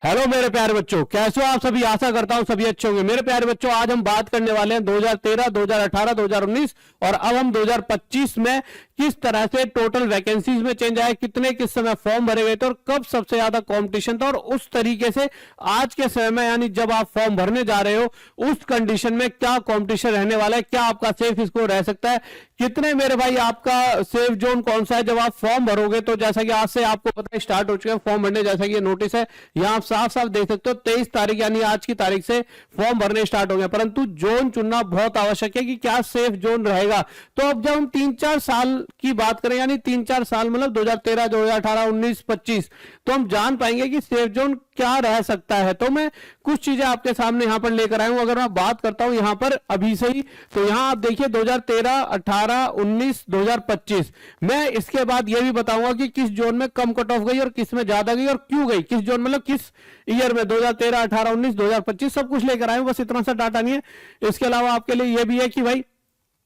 Hello मेरे प्यारे बच्चों, कैसे हो आप सभी। आशा करता हूं सभी अच्छे होंगे। मेरे प्यारे बच्चों, आज हम बात करने वाले हैं 2013, 2018, 2019 और अब हम 2025 में किस तरह से टोटल वैकेंसीज में चेंज आया, कितने किस समय फॉर्म भरे गए थे और कब सबसे ज्यादा कंपटीशन था, और उस तरीके से आज के समय में यानी जब आप फॉर्म भरने जा रहे हो उस कंडीशन में क्या कंपटीशन रहने वाला है, क्या आपका सेफ स्कोर रह सकता है, कितने मेरे भाई आपका सेफ जोन कौन सा है जब आप फॉर्म भरोगे। तो जैसा कि आज से आपको पता है स्टार्ट हो चुका है फॉर्म भरने, जैसा कि ये नोटिस है यहां आप साफ साफ देख सकते हो 23 तारीख यानी आज की तारीख से फॉर्म भरने स्टार्ट हो गए, परंतु जोन चुनना बहुत आवश्यक है कि क्या सेफ जोन रहेगा। तो अब जब हम 3-4 साल की बात करें यानी 3-4 साल मतलब 2013, 2018, 19, 25, तो हम जान पाएंगे कि सेफ जोन क्या रह सकता है। तो मैं कुछ चीजें आपके सामने यहां पर लेकर आया हूं। अगर मैं बात करता हूं यहां पर अभी से ही, तो यहां आप देखिए 2013, 18, 19, 2025, मैं इसके बाद यह भी बताऊंगा कि किस जोन में कम कट ऑफ गई और किस में ज्यादा गई और क्यों गई, किस जोन मतलब किस ईयर में 2013, 18, 19, 2025 सब कुछ लेकर आए हूं। बस इतना सा डाटा नहीं है। इसके अलावा आपके लिए यह भी है कि भाई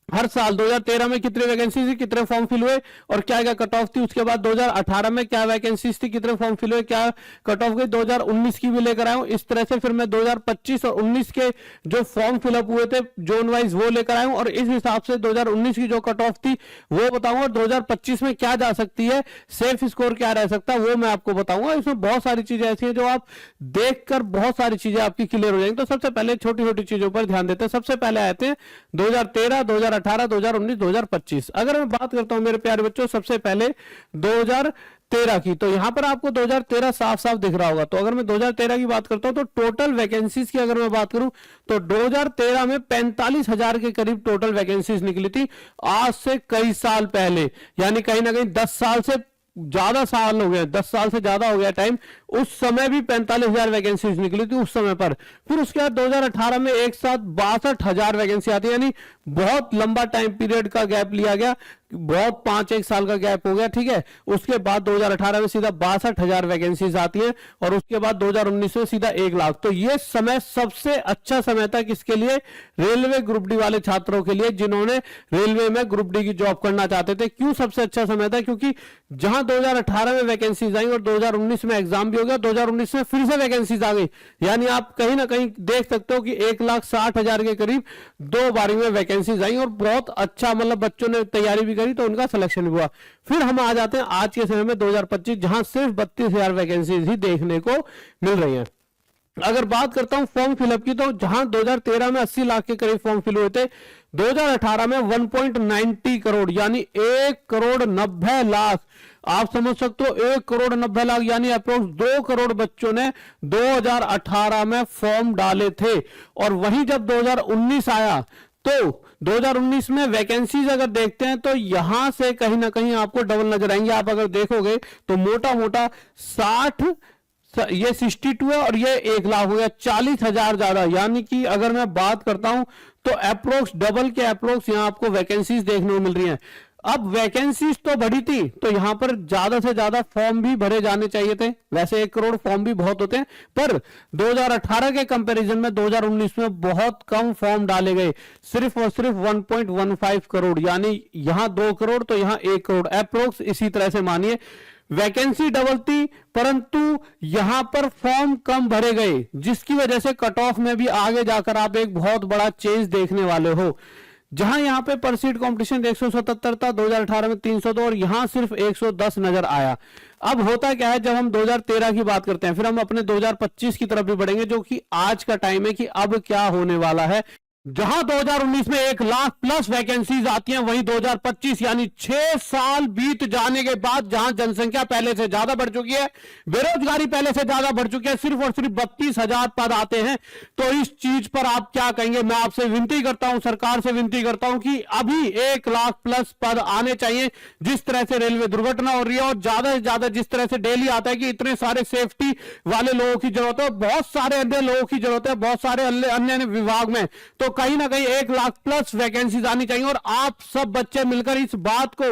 हर साल 2013 में कितने वैकेंसी थी, कितने फॉर्म फिल हुए और क्या क्या कट ऑफ थी, उसके बाद 2018 में क्या वैकेंसीज थी, कितने फॉर्म फिल हुए, क्या कट ऑफ गई, 2019 की भी लेकर आया हूं। इस तरह से फिर मैं 2025 और 19 के जो फॉर्म फिलअप हुए थे जोन वाइज वो लेकर आया हूं और इस हिसाब से 2019 की जो कट ऑफ थी वो बताऊंगा और 2025 में क्या जा सकती है, सेफ स्कोर क्या रह सकता है वो मैं आपको बताऊंगा। इसमें बहुत सारी चीजें ऐसी है जो आप देखकर बहुत सारी चीजें आपकी क्लियर हो जाएंगी। तो सबसे पहले छोटी छोटी चीजों पर ध्यान देते हैं। सबसे पहले आते हैं 2013, 2018, 2019, 2025। अगर मैं बात करता हूं मेरे प्यारे बच्चों सबसे पहले 2013 की, तो यहां पर आपको 2013 साफ साफ दिख रहा होगा। तो अगर मैं 2013 की बात करता हूं तो टोटल वैकेंसीज की अगर मैं बात करूं तो 2013 में 45,000 के करीब टोटल वैकेंसीज निकली थी। आज से कई साल पहले यानी कहीं ना कहीं 10 साल से ज्यादा साल हो गए, 10 साल से ज्यादा हो गया टाइम, उस समय भी 45,000 वैकेंसीज निकली थी उस समय पर। फिर उसके बाद 2018 में एक साथ 62,000 वैकेंसी आती है, यानी बहुत लंबा टाइम पीरियड का गैप लिया गया, बहुत 5-1 साल का गैप हो गया, ठीक है। उसके बाद 2018 में सीधा 62,000 वैकेंसीज आती है और उसके बाद 2019 में सीधा 1 लाख। तो ये समय सबसे अच्छा समय था किसके लिए, रेलवे ग्रुप डी वाले छात्रों के लिए जिन्होंने रेलवे में ग्रुप डी की जॉब करना चाहते थे। क्यों सबसे अच्छा समय था, क्योंकि जहां 2018 में वैकेंसीज आई और 2019 में एग्जाम भी हो गया, 2019 में फिर से वैकेंसीज आ गई, यानी आप कहीं ना कहीं देख सकते हो कि 1,60,000 के करीब 2 बारी में वैकेंसीज आई और बहुत अच्छा मतलब बच्चों ने तैयारी भी करी तो उनका सिलेक्शन भी हुआ। फिर हम आ जाते हैं आज के समय में 2025 जहां सिर्फ 32,000 वैकेंसीज ही देखने को मिल रही हैं। अगर बात करता हूं फॉर्म फिलअप की, तो जहां 2013 में 80 लाख के करीब फॉर्म फिल हुए थे, 2018 में 1.90 करोड़ यानी 1,90,00,000, आप समझ सकते हो 1,90,00,000 यानी अप्रोक्स 2 करोड़ बच्चों ने 2018 में फॉर्म डाले थे। और वहीं जब 2019 आया तो 2019 में वैकेंसीज अगर देखते हैं तो यहां से कहीं ना कहीं आपको डबल नजर आएंगे। आप अगर देखोगे तो मोटा मोटा 60, ये 62 है और ये 1 लाख हो गया, 40,000 ज्यादा। यानी कि अगर मैं बात करता हूं तो अप्रोक्स डबल के अप्रोक्स यहां आपको वैकेंसीज देखने को मिल रही हैं। अब वैकेंसीज तो बढ़ी थी तो यहां पर ज्यादा से ज्यादा फॉर्म भी भरे जाने चाहिए थे। वैसे 1 करोड़ फॉर्म भी बहुत होते हैं, पर 2018 के कंपैरिजन में 2019 में बहुत कम फॉर्म डाले गए, सिर्फ और सिर्फ 1.15 करोड़, यानी यहां 2 करोड़ तो यहां 1 करोड़ अप्रोक्स। इसी तरह से मानिए वैकेंसी डबल थी परंतु यहां पर फॉर्म कम भरे गए, जिसकी वजह से कट ऑफ में भी आगे जाकर आप एक बहुत बड़ा चेंज देखने वाले हो। जहां यहां पे पर सीट कंपटीशन 177 था, 2018 में 302 और यहां सिर्फ 110 नजर आया। अब होता क्या है, जब हम 2013 की बात करते हैं फिर हम अपने 2025 की तरफ भी बढ़ेंगे, जो कि आज का टाइम है कि अब क्या होने वाला है। जहां 2019 में 1 लाख प्लस वैकेंसीज आती हैं, वहीं 2025 यानी 6 साल बीत जाने के बाद जहां जनसंख्या पहले से ज्यादा बढ़ चुकी है, बेरोजगारी पहले से ज्यादा बढ़ चुकी है, सिर्फ और सिर्फ 32,000 पद आते हैं। तो इस चीज पर आप क्या कहेंगे। मैं आपसे विनती करता हूं, सरकार से विनती करता हूं कि अभी 1 लाख प्लस पद आने चाहिए। जिस तरह से रेलवे दुर्घटना हो रही है और ज्यादा से ज्यादा जिस तरह से डेली आता है कि इतने सारे सेफ्टी वाले लोगों की जरूरत है, बहुत सारे अन्य लोगों की जरूरत है, बहुत सारे अन्य विभाग में, तो कहीं ना कहीं 1 लाख प्लस वैकेंसीज आनी चाहिए। और आप सब बच्चे मिलकर इस बात को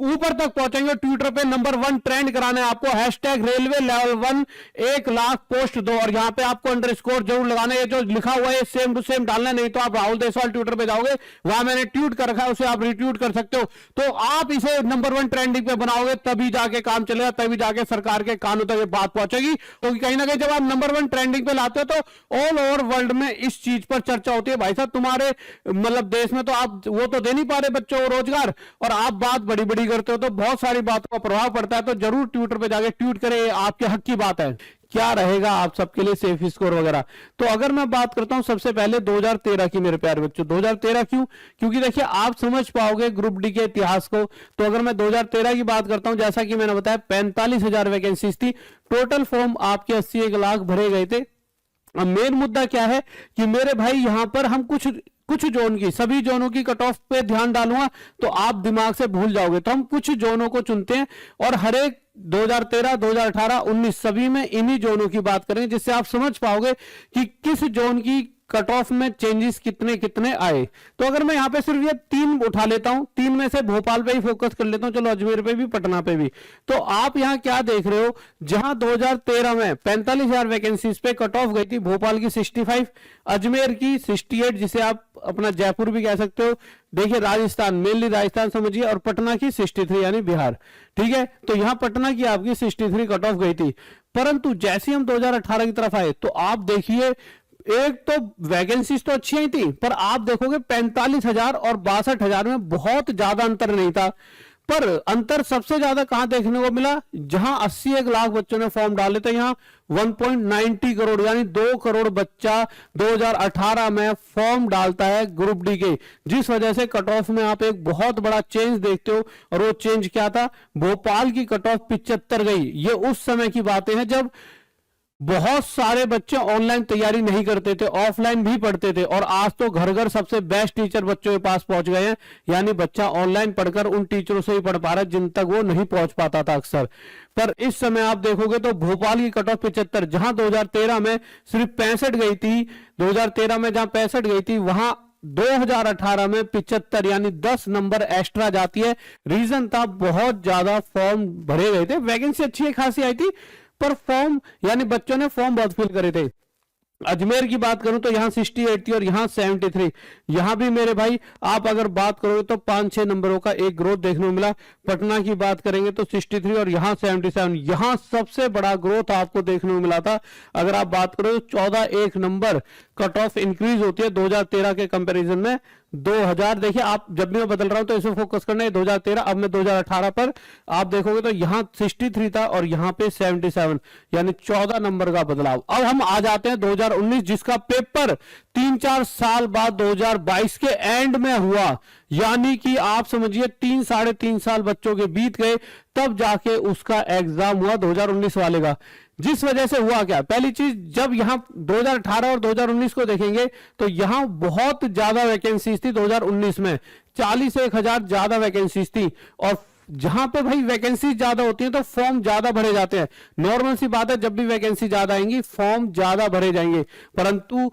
ऊपर तक पहुंचेंगे। ट्विटर पे नंबर 1 ट्रेंड कराना है आपको, hashtag railway level 1 1 lakh post दो, और यहां पे आपको अंडरस्कोर जरूर लगाना है। ये जो लिखा हुआ है सेम टू सेम डालना, नहीं तो आप राहुल देसवाल ट्विटर पे जाओगे, वहां मैंने ट्वीट कर रखा है, उसे आप रिट्वीट कर सकते हो। तो आप इसे नंबर 1 ट्रेंडिंग पे बनाओगे, तभी जाके काम चलेगा, तभी जाके सरकार के कानों तक ये बात पहुंचेगी। तो कहीं ना कहीं जब आप नंबर 1 ट्रेंडिंग पे लाते हो तो ऑल ओवर वर्ल्ड में इस चीज पर चर्चा होती है। भाई साहब तुम्हारे मतलब देश में तो आप वो तो दे नहीं पा रहे बच्चों को रोजगार, और आप बात बड़ी बड़ी करते हो, तो बहुत सारी बातों का प्रभाव पड़ता है। तो जरूर ट्विटर पे जाके ट्वीट करें, आपके हक की बात है। क्या रहेगा आप सबके लिए सेफ स्कोर वगैरह। तो अगर मैं बात करता हूं सबसे पहले 2013 की मेरे प्यारे बच्चों, 2013 क्यों, क्योंकि देखिए आप समझ पाओगे ग्रुप डी के इतिहास को। तो अगर मैं 2013 की बात करता हूं, जैसा कि मैंने बताया 45,000 वैकेंसीज थी, टोटल फॉर्म आपके 81 लाख भरे गए थे। अब मेन मुद्दा क्या है कि मेरे भाई यहां पर हम कुछ जोन की, सभी जोनों की कट ऑफ पे ध्यान डालूंगा तो आप दिमाग से भूल जाओगे। तो हम कुछ जोनों को चुनते हैं और हर एक 2013, 2018, 19 सभी में इन्हीं जोनों की बात करेंगे, जिससे आप समझ पाओगे कि किस जोन की कट ऑफ में चेंजेस कितने कितने आए। तो अगर मैं यहां पे सिर्फ ये 3 उठा लेता हूं, 3 में से भोपाल पे ही फोकस कर लेता हूं, चलो अजमेर पे भी, पटना पे भी। तो आप यहां क्या देख रहे हो, जहां 2013 में 45,000 वैकेंसीज पे कट ऑफ गई थी, भोपाल की 65, अजमेर की 68, जिसे आप अपना जयपुर भी कह सकते हो, देखिए राजस्थान, मेनली राजस्थान समझिए, और पटना की 63 यानी बिहार। ठीक है, तो यहां पटना की आपकी 63 कट ऑफ गई थी। परंतु जैसे हम 2018 की तरफ आए तो आप देखिए, एक तो वैकेंसीज तो अच्छी ही थी, पर आप देखोगे 45,000 और 62,000 में बहुत ज्यादा अंतर नहीं था। पर अंतर सबसे ज्यादा कहां देखने को मिला, जहां 81 लाख बच्चों ने फॉर्म डाले थे, यहां 1.90 करोड़ यानी 2 करोड़ बच्चा 2018 में फॉर्म डालता है ग्रुप डी के, जिस वजह से कट ऑफ में आप एक बहुत बड़ा चेंज देखते हो। और वो चेंज क्या था, भोपाल की कट ऑफ 75 गई। ये उस समय की बातें हैं जब बहुत सारे बच्चे ऑनलाइन तैयारी नहीं करते थे, ऑफलाइन भी पढ़ते थे, और आज तो घर घर सबसे बेस्ट टीचर बच्चों के पास पहुंच गए हैं। यानी बच्चा ऑनलाइन पढ़कर उन टीचरों से ही पढ़ पा रहा है जिन तक वो नहीं पहुंच पाता था अक्सर। पर इस समय आप देखोगे तो भोपाल की कट ऑफ 75, जहां 2013 में सिर्फ 65 गई थी, 2013 में जहां 65 गई थी, वहां 2018 में 75 यानी 10 नंबर एक्स्ट्रा जाती है। रीजन था बहुत ज्यादा फॉर्म भरे गए थे, वैकेंसी अच्छी खासी आई थी, पर फॉर्म यानी बच्चों ने फॉर्म बहुत फिल करे थे। अजमेर की बात करूं तो यहां 68 थी और यहां 73। यहां भी मेरे भाई आप अगर बात करोगे तो 5-6 नंबरों का एक ग्रोथ देखने को मिला। पटना की बात करेंगे तो 63 और यहां 77। यहां सबसे बड़ा ग्रोथ आपको देखने को मिला था। अगर आप बात करो 14-1 नंबर कट ऑफ इंक्रीज होती है 2013 के कंपैरिजन में। 2000 देखिए, आप जब भी मैं बदल रहा हूं तो इसे फोकस करना है 2013, अब मैं 2018 पर आप देखोगे तो यहां 63 था और यहां पे 77 यानी 14 नंबर का बदलाव। अब हम आ जाते हैं 2019, जिसका पेपर 3-4 साल बाद 2022 के एंड में हुआ। यानी कि आप समझिए 3-3.5 साल बच्चों के बीत गए, तब जाके उसका एग्जाम हुआ 2019 वाले का। जिस वजह से हुआ क्या, पहली चीज, जब यहां 2018 और 2019 को देखेंगे तो यहां बहुत ज्यादा वैकेंसीज थी 2019 में, 40 से 1,000 ज्यादा वैकेंसीज थी। और जहां पे भाई वैकेंसी ज्यादा होती है तो फॉर्म ज्यादा भरे जाते हैं। नॉर्मल सी बात है, जब भी वैकेंसी ज्यादा आएंगी फॉर्म ज्यादा भरे जाएंगे। परंतु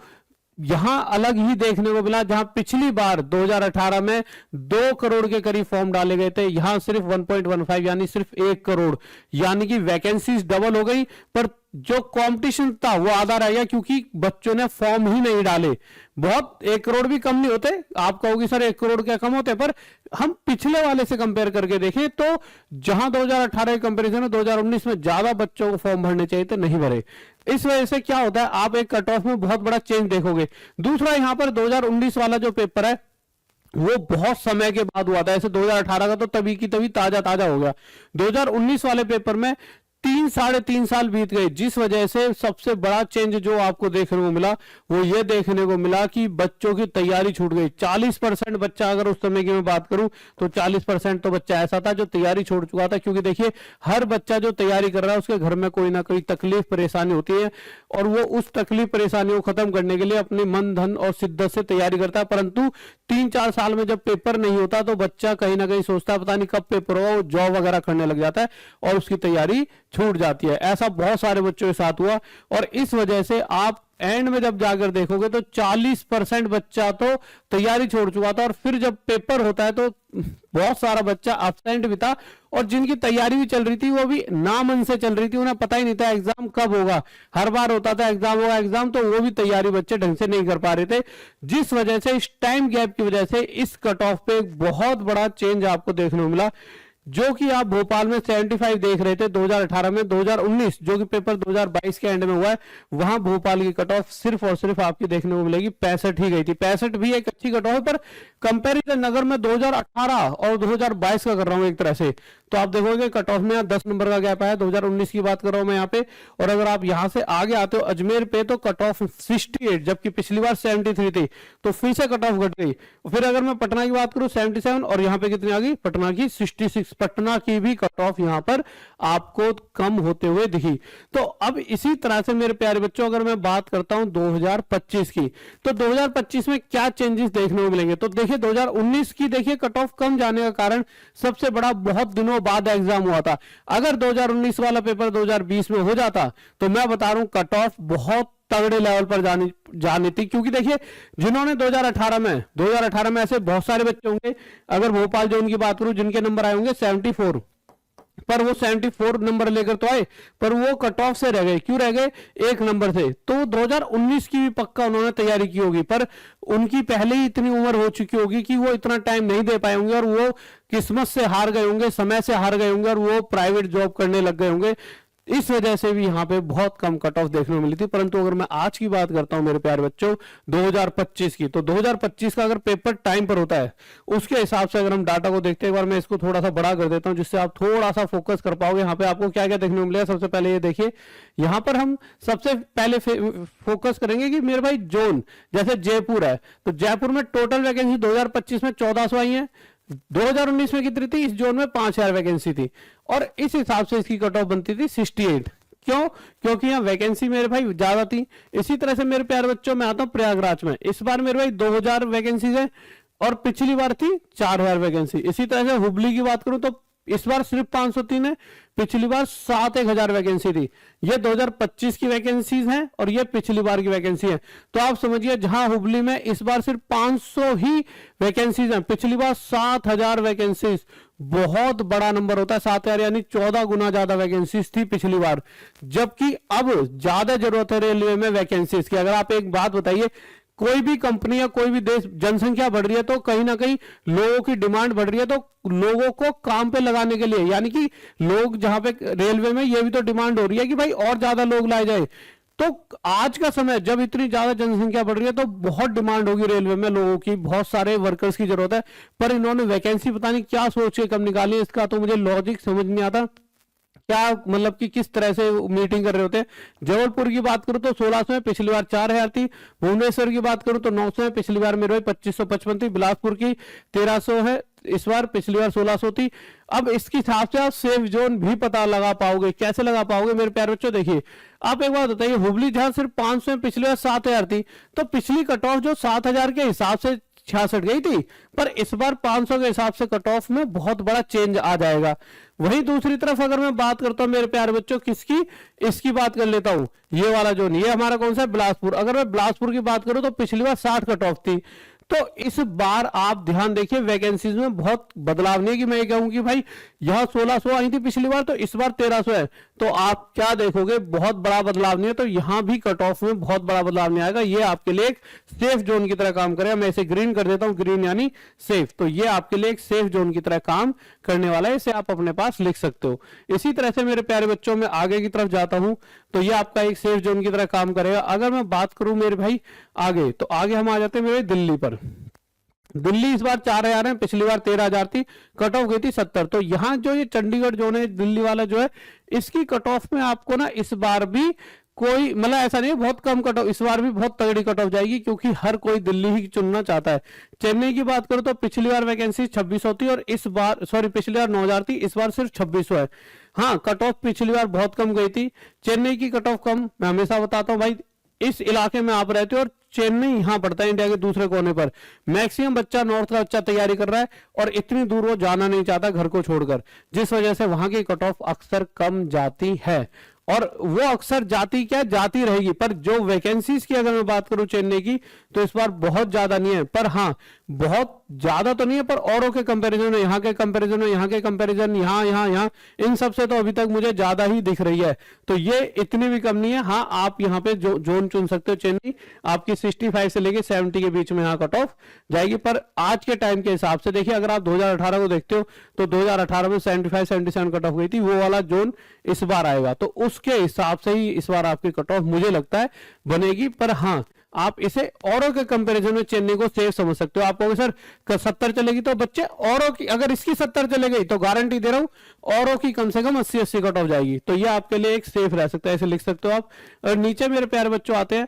यहां अलग ही देखने को मिला, जहां पिछली बार 2018 में 2 करोड़ के करीब फॉर्म डाले गए थे, यहां सिर्फ 1.15 यानी सिर्फ 1 करोड़, यानी कि वैकेंसीज डबल हो गई, पर जो कंपटीशन था वो आधा रह गया, क्योंकि बच्चों ने फॉर्म ही नहीं डाले। बहुत 1 करोड़ भी कम नहीं होते, आप कहोगे सर 1 करोड़ क्या कम होते, पर हम पिछले वाले से कंपेयर करके देखें तो जहां 2018 के कंपेरिजन में 2019 में ज्यादा बच्चों को फॉर्म भरने चाहिए थे, नहीं भरे। इस वजह से क्या होता है, आप एक कट ऑफ में बहुत बड़ा चेंज देखोगे। दूसरा, यहां पर 2019 वाला जो पेपर है वो बहुत समय के बाद हुआ था। ऐसे 2018 का तो तभी की तभी ताजा हो गया। 2019 वाले पेपर में 3-3.5 साल बीत गए, जिस वजह से सबसे बड़ा चेंज जो आपको देखने को मिला वो ये देखने को मिला कि बच्चों की तैयारी छूट गई। 40% बच्चा, अगर उस समय की मैं बात करूं तो 40% तो बच्चा ऐसा था जो तैयारी छोड़ चुका था। क्योंकि देखिए, हर बच्चा जो तैयारी कर रहा है उसके घर में कोई ना कोई तकलीफ परेशानी होती है, और वो उस तकलीफ परेशानी को खत्म करने के लिए अपने मन धन और शिद्दत से तैयारी करता है। परंतु 3-4 साल में जब पेपर नहीं होता तो बच्चा कहीं ना कहीं सोचता है पता नहीं कब पेपर होगा, वो जॉब वगैरह करने लग जाता है और उसकी तैयारी छूट जाती है। ऐसा बहुत सारे बच्चों के साथ हुआ, और इस वजह से आप एंड में जब जाकर देखोगे तो 40% बच्चा तो तैयारी छोड़ चुका था, और फिर जब पेपर होता है तो बहुत सारा बच्चा अब्सेंट भी था, और जिनकी तैयारी भी चल रही थी वो भी नामन से चल रही थी, उन्हें पता ही नहीं था एग्जाम कब होगा। हर बार होता था एग्जाम होगा एग्जाम, तो वो भी तैयारी बच्चे ढंग से नहीं कर पा रहे थे, जिस वजह से इस टाइम गैप की वजह से इस कट ऑफ पे एक बहुत बड़ा चेंज आपको देखने को मिला। जो कि आप भोपाल में 75 देख रहे थे 2018 में, 2019 जो कि पेपर 2022 के एंड में हुआ है, वहां भोपाल की कट ऑफ सिर्फ और सिर्फ आपकी देखने को मिलेगी 65 ही गई थी। 65 भी एक अच्छी कट ऑफ है, पर कंपैरिजन अगर मैं 2018 और 2022 का कर रहा हूं एक तरह से, तो आप देखोगे कट ऑफ में 10 नंबर का गैप आया। 2019 की बात कर रहा हूं मैं यहाँ पे, और अगर आप यहां से आगे आते हो अजमेर पे तो कट ऑफ 68, जबकि पिछली बार 73 थी, तो फिर से कट ऑफ घट गई। फिर अगर मैं पटना की बात करूं 77, और यहाँ पे कितनी आ गई पटना की 66। पटना की भी कट ऑफ यहां पर आपको कम होते हुए दिखी। तो अब इसी तरह से मेरे प्यारे बच्चों अगर मैं बात करता हूं 2025 की, तो 2025 में क्या चेंजेस देखने को मिलेंगे। तो देखिए 2019 की देखिए कट ऑफ कम जाने का कारण सबसे बड़ा, बहुत दिनों बाद एग्जाम हुआ था। अगर 2019 वाला पेपर 2020 में हो जाता तो मैं बता रहा हूं कट ऑफ बहुत तगड़े लेवल पर जानी थी, क्योंकि देखिए जिन्होंने 2018 में ऐसे बहुत सारे बच्चे होंगे, अगर भोपाल जोन की बात करूं जिनके नंबर आए होंगे 74, पर वो 74 नंबर लेकर तो आए, पर वो कट ऑफ से रह गए। क्यों रह गए? एक नंबर से। तो 2019 की भी पक्का उन्होंने तैयारी की होगी, पर उनकी पहले ही इतनी उम्र हो चुकी होगी कि वो इतना टाइम नहीं दे पाए होंगे, और वो किस्मत से हार गए होंगे, समय से हार गए होंगे, और वो प्राइवेट जॉब करने लग गए होंगे। इस वजह से भी यहाँ पे बहुत कम कट ऑफ देखने को मिली थी। परंतु अगर मैं आज की बात करता हूं मेरे प्यारे बच्चों 2025 की, तो 2025 का अगर पेपर टाइम पर होता है उसके हिसाब से अगर हम डाटा को देखते हैं, एक बार मैं इसको थोड़ा सा बड़ा कर देता हूं जिससे आप थोड़ा सा फोकस कर पाओगे। यहाँ पे आपको क्या क्या देखने को मिलेगा, सबसे पहले ये देखिए, यहाँ पर हम सबसे पहले फोकस करेंगे कि मेरे भाई जोन, जैसे जयपुर है तो जयपुर में टोटल वैकेंसी 2025 में 1400 आई है। 2019 में कितनी थी? इस जोन में 5000 वैकेंसी थी, और इस हिसाब से इसकी कट ऑफ बनती थी 68। क्यों? क्योंकि यहाँ वैकेंसी मेरे भाई ज्यादा थी। इसी तरह से मेरे प्यारे बच्चों मैं आता हूं प्रयागराज में, इस बार मेरे भाई 2000 वैकेंसी है, और पिछली बार थी 4000 वैकेंसी। इसी तरह से हुबली की बात करूं तो इस बार सिर्फ 503 है, पिछली बार 7-1000 वैकेंसी थी। ये 2025 की वैकेंसीज हैं और ये पिछली बार की वैकेंसी है। तो आप समझिए जहां हुबली में इस बार सिर्फ 500 ही वैकेंसीज हैं, पिछली बार 7000 वैकेंसीज, बहुत बड़ा नंबर होता है 7000, यानी 14 गुना ज्यादा वैकेंसीज थी पिछली बार। जबकि अब ज्यादा जरूरत है रेलवे में वैकेंसीज की। अगर आप एक बात बताइए, कोई भी कंपनी या कोई भी देश, जनसंख्या बढ़ रही है तो कहीं ना कहीं लोगों की डिमांड बढ़ रही है, तो लोगों को काम पे लगाने के लिए, यानी कि लोग जहां पे रेलवे में, ये भी तो डिमांड हो रही है कि भाई और ज्यादा लोग लाए जाए। तो आज का समय जब इतनी ज्यादा जनसंख्या बढ़ रही है तो बहुत डिमांड होगी रेलवे में लोगों की, बहुत सारे वर्कर्स की जरूरत है। पर इन्होंने वैकेंसी पता नहीं क्या सोच के कम निकाली, इसका तो मुझे लॉजिक समझ नहीं आता, क्या मतलब कि किस तरह से मीटिंग कर रहे होते हैं। जबलपुर की बात करूं तो 1600 में, पिछली बार 4000 थी। भुवनेश्वर की बात करूं तो 900 है, पिछली बार मेरे 2555 थी। बिलासपुर की 1300 है इस बार, पिछली बार 1600 थी। अब इसके हिसाब से आप सेफ जोन भी पता लगा पाओगे। कैसे लगा पाओगे मेरे प्यारे बच्चों? देखिए आप एक बात बताइए, हुबली जहां सिर्फ 500 में, पिछली बार 7000 थी, तो पिछली कट ऑफ जो 7000 के हिसाब से 66 गई थी, पर इस बार 500 के हिसाब से कट ऑफ में बहुत बड़ा चेंज आ जाएगा। वहीं दूसरी तरफ अगर मैं बात करता हूं मेरे प्यारे बच्चों किसकी, इसकी बात कर लेता हूं, ये वाला जोन, ये हमारा कौन सा है? बिलासपुर। अगर मैं बिलासपुर की बात करूं तो पिछली बार 60 कट ऑफ थी। तो इस बार आप ध्यान देखिए वैकेंसीज में बहुत बदलाव नहीं है कि मैं ये कहूं कि भाई यहां 1600 आई थी पिछली बार तो इस बार 1300 है, तो आप क्या देखोगे? बहुत बड़ा बदलाव नहीं है। तो यहां भी कट ऑफ में बहुत बड़ा बदलाव नहीं आएगा। ये आपके लिए एक सेफ जोन की तरह काम करेगा। मैं इसे ग्रीन कर देता हूं, ग्रीन यानी सेफ। तो ये आपके लिए एक सेफ जोन की तरह काम करने वाला है, इसे आप अपने पास लिख सकते हो। इसी तरह से मेरे प्यारे बच्चों में आगे की तरफ जाता हूं तो ये आपका एक सेफ जोन की तरह काम करेगा। अगर मैं बात करूं मेरे भाई आगे, तो आगे हम आ जाते हैं मेरे दिल्ली पर। दिल्ली इस बार 4000 है, पिछली बार 13000 थी, कट ऑफ गई थी 70। तो यहाँ जो ये चंडीगढ़ जोन है, दिल्ली वाला जो है, इसकी कट ऑफ में आपको ना इस बार भी कोई मतलब ऐसा नहीं है बहुत कम कट ऑफ, इस बार भी बहुत तगड़ी कट ऑफ जाएगी, क्योंकि हर कोई दिल्ली ही चुनना चाहता है। चेन्नई की बात करो तो पिछली बार वैकेंसी 2600 थी, और इस बार पिछली बार 9000 थी, इस बार सिर्फ 2600 है। हाँ, कट ऑफ पिछली बार बहुत कम गई थी। चेन्नई की कट ऑफ कम, मैं हमेशा बताता हूँ भाई, इस इलाके में आप रहते हो और चेन्नई यहां पड़ता है इंडिया के दूसरे कोने पर। मैक्सिमम बच्चा नॉर्थ का बच्चा तैयारी कर रहा है और इतनी दूर वो जाना नहीं चाहता घर को छोड़कर, जिस वजह से वहां की कट ऑफ अक्सर कम जाती है। और वो अक्सर जाती क्या जाती रहेगी, पर जो वैकेंसीज की अगर मैं बात करूं चेन्नई की, तो इस बार बहुत ज्यादा नहीं है, पर हाँ बहुत ज्यादा तो नहीं है, पर औरों के कंपैरिजन में, यहाँ के कंपैरिजन में, यहाँ के कंपैरिजन, यहाँ इन सब से तो अभी तक मुझे ज्यादा ही दिख रही है। तो ये इतनी भी कम नहीं है। हाँ आप यहाँ पे जो जोन चुन सकते हो, चेन्नई आपकी 65 से लेके 70 के बीच में यहाँ कट ऑफ जाएगी। पर आज के टाइम के हिसाब से देखिए, अगर आप 2018 को देखते हो तो 2018 में 75 77 कट ऑफ गई थी, वो वाला जोन इस बार आएगा, तो उसके हिसाब से ही इस बार आपकी कट ऑफ मुझे लगता है बनेगी। पर हाँ आप इसे औरों के कंपैरिजन में चेन्नई को सेफ समझ सकते हो। आप कहोगे सर 70 चलेगी, तो बच्चे औरों की अगर इसकी 70 चले गई तो गारंटी दे रहा हूं औरों की कम से कम 80 कट ऑफ जाएगी, तो ये आपके लिए एक सेफ रह सकता है, ऐसे लिख सकते हो आप। और नीचे मेरे प्यारे बच्चों आते हैं,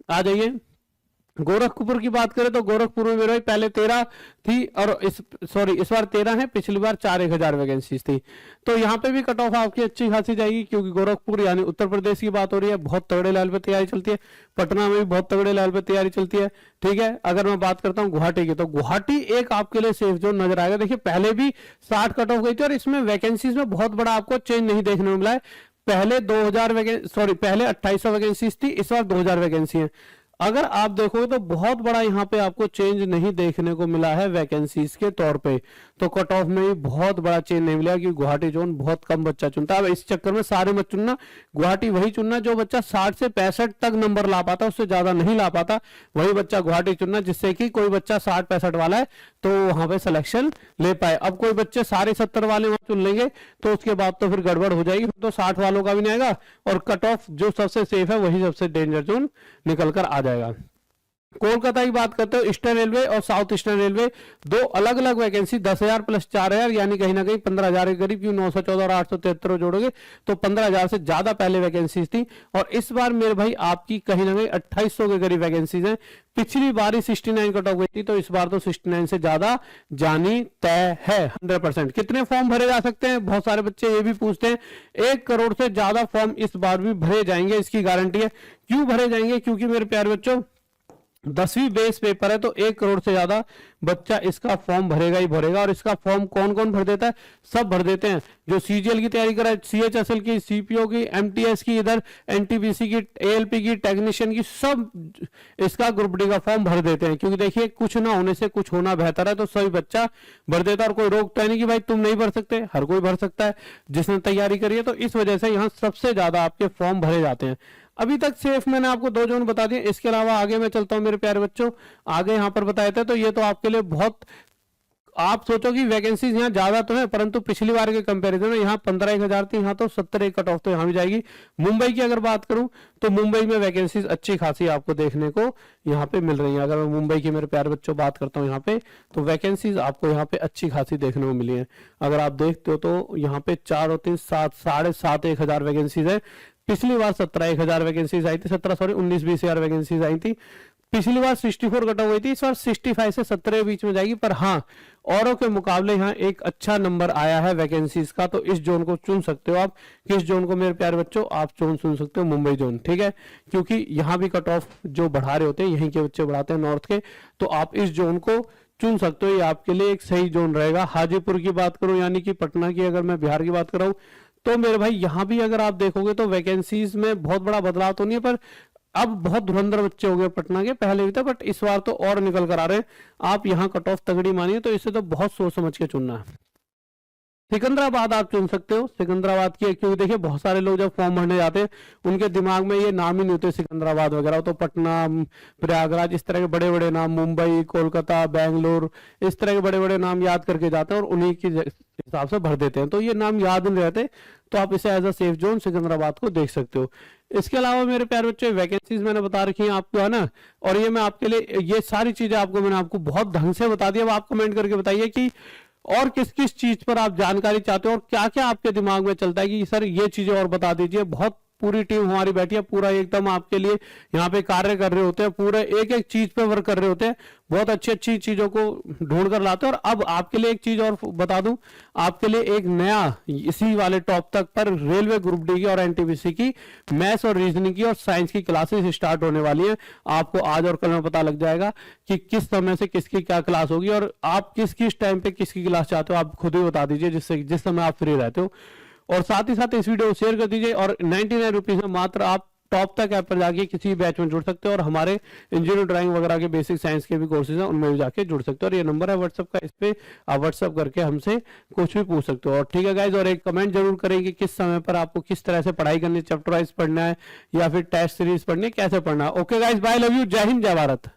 आ जाइए। गोरखपुर की बात करें तो गोरखपुर में मेरे भाई पहले 13 थी, और इस बार 13 है, पिछली बार 4-1000 वैकेंसीज थी। तो यहाँ पे भी कट ऑफ आपकी अच्छी खासी जाएगी, क्योंकि गोरखपुर यानी उत्तर प्रदेश की बात हो रही है, बहुत तगड़े लेवल पे तैयारी चलती है। पटना में भी बहुत तगड़े लेवल पे तैयारी चलती है, ठीक है। अगर मैं बात करता हूँ गुवाहाटी की, तो गुवाहाटी एक आपके लिए सेफ जोन नजर आएगा। देखिए पहले भी 60 कट ऑफ गई थी, और इसमें वैकेंसीज में बहुत बड़ा आपको चेंज नहीं देखने को मिला है। पहले 2800 वैकेंसीज थी, इस बार 2000 वैकेंसी है। अगर आप देखोगे तो बहुत बड़ा यहाँ पे आपको चेंज नहीं देखने को मिला है वैकेंसीज के तौर पे, तो कट ऑफ में भी बहुत बड़ा चेंज नहीं मिला, कि गुवाहाटी जोन बहुत कम बच्चा चुनता है। अब इस चक्कर में सारे मत चुनना, गुवाहाटी वही चुनना जो बच्चा 60 से 65 तक नंबर ला पाता, उससे ज्यादा नहीं ला पाता, वही बच्चा गुवाहाटी चुनना, जिससे कि कोई बच्चा 60-65 वाला है तो वहां पे सिलेक्शन ले पाए। अब कोई बच्चे सारे 70 वाले वहां चुन लेंगे तो उसके बाद तो फिर गड़बड़ हो जाएगी, तो 60 वालों का भी नहीं आएगा, और कट ऑफ जो सबसे सेफ है वही सबसे डेंजर जोन निकल कर आ जाएगा। कोलकाता की बात करते हो, ईस्टर्न रेलवे और साउथ ईस्टर्न रेलवे दो अलग अलग वैकेंसी, 10,000 प्लस 4,000 यानी कहीं ना कहीं 15,000 के करीब, क्यों 914 और 873 जोड़ोगे तो 15,000 से ज्यादा पहले वैकेंसीज थी। और इस बार मेरे भाई आपकी कहीं ना कहीं 2800 के करीब वैकेंसीज हैं। पिछली बार ही 69 कट ऑफ गई थी, तो इस बार तो 69 से ज्यादा जानी तय है 100%। कितने फॉर्म भरे जा सकते हैं, बहुत सारे बच्चे ये भी पूछते हैं। 1 करोड़ से ज्यादा फॉर्म इस बार भी भरे जाएंगे, इसकी गारंटी है। क्यों भरे जाएंगे, क्योंकि मेरे प्यारे बच्चों 10वीं बेस पेपर है, तो 1 करोड़ से ज्यादा बच्चा इसका फॉर्म भरेगा ही भरेगा। और इसका फॉर्म कौन कौन भर देता है, सब भर देते हैं। जो सीजीएल की तैयारी कर रहा है, सीएचएसएल की, सीपीओ की, एमटीएस की, इधर एनटीपीसी की, एएलपी की, टेक्नीशियन की, सब इसका ग्रुप डी का फॉर्म भर देते हैं। क्योंकि देखिए कुछ ना होने से कुछ होना बेहतर है, तो सभी बच्चा भर देता है। और कोई रोकता है नहीं कि भाई तुम नहीं भर सकते, हर कोई भर सकता है जिसने तैयारी करी है। तो इस वजह से यहाँ सबसे ज्यादा आपके फॉर्म भरे जाते हैं। अभी तक सेफ मैंने आपको 2 जोन बता दिए, इसके अलावा आगे मैं चलता हूं मेरे प्यारे बच्चों। आगे यहां पर बताए थे, तो ये तो आपके लिए बहुत, आप सोचो कि वैकेंसीज यहाँ ज्यादा तो है, परंतु पिछली बार के कंपैरिजन में यहाँ 15,000 थी, यहाँ तो 70 कट ऑफ तो यहाँ भी जाएगी। मुंबई की अगर बात करूं तो मुंबई में वैकेंसीज अच्छी खासी आपको देखने को यहाँ पे मिल रही है। अगर मैं मुंबई की मेरे प्यारे बच्चों बात करता हूँ यहाँ पे, तो वैकेंसीज आपको यहाँ पे अच्छी खासी देखने को मिली है। अगर आप देखते हो तो यहाँ पे 4 और 3 7 7.5 1,000 वैकेंसीज है। पिछली बार 17 वैकेंसीज आई थी, 19-20,000 वैकेंसीज आई थी। पिछली बार 64 कट ऑफ हुई थी, इस बार 65 से 17 के बीच में जाएगी। पर हाँ औरों के मुकाबले यहाँ एक अच्छा नंबर आया है वैकेंसीज का, तो इस जोन को चुन सकते हो आप। किस जोन को मेरे प्यारे बच्चों, आप जोन चुन सकते हो मुंबई जोन, ठीक है। क्योंकि यहाँ भी कट ऑफ जो बढ़ा रहे होते हैं, यहीं के बच्चे बढ़ाते हैं नॉर्थ के, तो आप इस जोन को चुन सकते हो। ये आपके लिए एक सही जोन रहेगा। हाजीपुर की बात करूं यानी कि पटना की, अगर मैं बिहार की बात कर रहा हूं, तो मेरे भाई यहाँ भी अगर आप देखोगे तो वैकेंसीज में बहुत बड़ा बदलाव तो नहीं है, पर अब बहुत धुरंधर बच्चे हो गए पटना के, पहले भी था बट इस बार तो और निकल कर आ रहे हैं। आप यहाँ कट ऑफ तगड़ी मानिए, तो इसे तो बहुत सोच समझ के चुनना है। सिकंदराबाद आप चुन सकते हो, सिकंदराबाद की, क्योंकि देखिए बहुत सारे लोग जब फॉर्म भरने जाते हैं उनके दिमाग में ये नाम ही नहीं होते सिकंदराबाद वगैरह, तो पटना, प्रयागराज, इस तरह के बड़े बड़े नाम, मुंबई, कोलकाता, बेंगलुरु, इस तरह के बड़े बड़े नाम याद करके जाते हैं और उन्हीं के हिसाब से भर देते हैं। तो ये नाम याद नहीं रहते, तो आप इसे as a safe zone Secunderabad को देख सकते हो। इसके अलावा मेरे प्यारे बच्चे वैकेंसीज मैंने बता रखी हैं आपको, है ना, और ये मैं आपके लिए ये सारी चीजें आपको मैंने आपको बहुत ढंग से बता दिया। अब आप कमेंट करके बताइए कि और किस किस चीज पर आप जानकारी चाहते हो और क्या क्या आपके दिमाग में चलता है कि सर ये चीजें और बता दीजिए। बहुत पूरी टीम हमारी बैठी है, पूरा एकदम आपके लिए यहाँ पे कार्य कर रहे होते हैं, पूरे एक एक चीज पे वर्क कर रहे होते हैं, बहुत अच्छी अच्छी चीजों को ढूंढ कर लाते हैं। और अब आपके लिए एक चीज और बता दूं, आपके लिए एक नया इसी वाले टॉप तक पर रेलवे ग्रुप डी की और एनटीपीसी की मैथ्स और रीजनिंग की और साइंस की क्लासेस स्टार्ट होने वाली है। आपको आज और कल में पता लग जाएगा कि किस समय से किसकी क्या क्लास होगी और आप किस किस टाइम पे किसकी क्लास चाहते हो, आप खुद ही बता दीजिए जिससे जिस समय आप फ्री रहते हो और साथ ही साथ इस वीडियो को शेयर कर दीजिए और 99 रुपीज में मात्र आप टॉप तक ऐप पर जाके किसी भी बैच में जुड़ सकते हो और हमारे इंजीनियरिंग ड्राइंग वगैरह के बेसिक साइंस के भी कोर्सेज हैं उनमें भी जाके जुड़ सकते हो। और ये नंबर है व्हाट्सएप का, इस पे आप व्हाट्सएप करके हमसे कुछ भी पूछ सकते हो। और ठीक है गाइज, और एक कमेंट जरूर करें कि किस समय पर आपको किस तरह से पढ़ाई करनी है, चैप्टर वाइज पढ़ना है या फिर टेस्ट सीरीज पढ़नी है, कैसे पढ़ना है। Okay guys, bye, love you, जय हिंद, जय भारत।